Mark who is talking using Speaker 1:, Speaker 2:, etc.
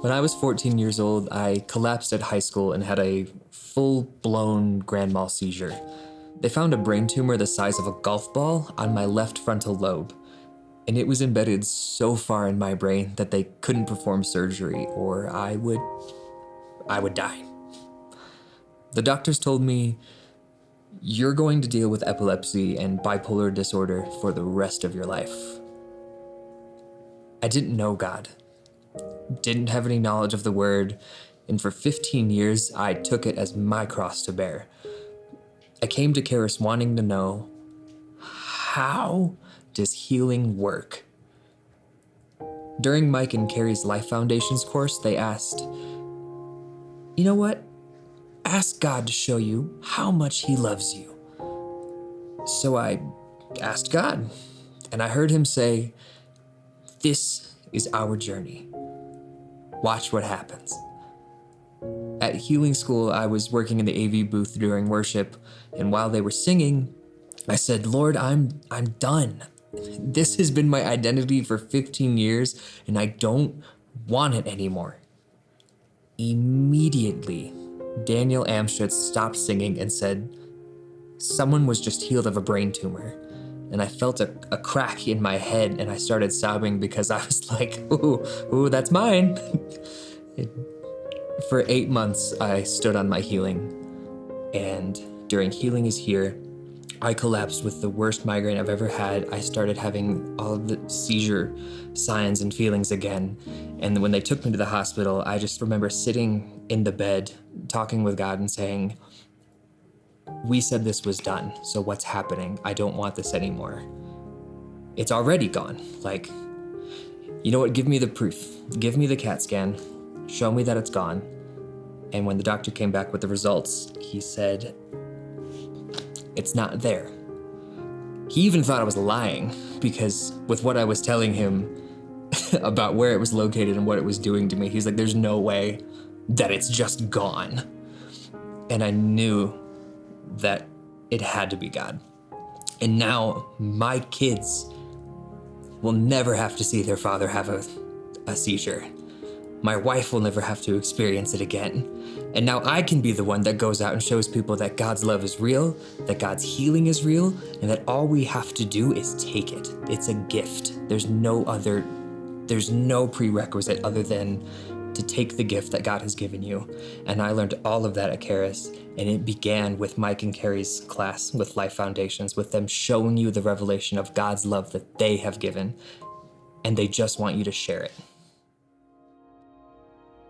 Speaker 1: When I was 14 years old, I collapsed at high school and had a full-blown grand mal seizure. They found a brain tumor the size of a golf ball on my left frontal lobe, and it was embedded so far in my brain that they couldn't perform surgery or I would die. The doctors told me, "You're going to deal with epilepsy and bipolar disorder for the rest of your life." I didn't know God, didn't have any knowledge of the word, and for 15 years, I took it as my cross to bear. I came to Charis wanting to know, how does healing work? During Mike and Carrie's Life Foundations course, they asked, "You know what? Ask God to show you how much he loves you." So I asked God, and I heard him say, "This is our journey. Watch what happens." At healing school, I was working in the AV booth during worship, and while they were singing, I said, "Lord, I'm done. This has been my identity for 15 years, and I don't want it anymore." Immediately, Daniel Amstutz stopped singing and said, "Someone was just healed of a brain tumor." And I felt a crack in my head, and I started sobbing because I was like, ooh, that's mine. For 8 months, I stood on my healing. And during Healing is Here, I collapsed with the worst migraine I've ever had. I started having all of the seizure signs and feelings again. And when they took me to the hospital, I just remember sitting in the bed, talking with God and saying, "We said this was done, so what's happening? I don't want this anymore. It's already gone. Like, you know what? Give me the proof. Give me the CAT scan. Show me that it's gone." And when the doctor came back with the results, he said, "It's not there." He even thought I was lying because with what I was telling him about where it was located and what it was doing to me, he's like, "There's no way that it's just gone." And I knew that it had to be God. And now my kids will never have to see their father have a seizure. My wife will never have to experience it again. And now I can be the one that goes out and shows people that God's love is real, that God's healing is real, and that all we have to do is take it. It's a gift. There's no prerequisite other than to take the gift that God has given you. And I learned all of that at Charis, and it began with Mike and Carrie's class with Life Foundations, with them showing you the revelation of God's love that they have given, and they just want you to share it.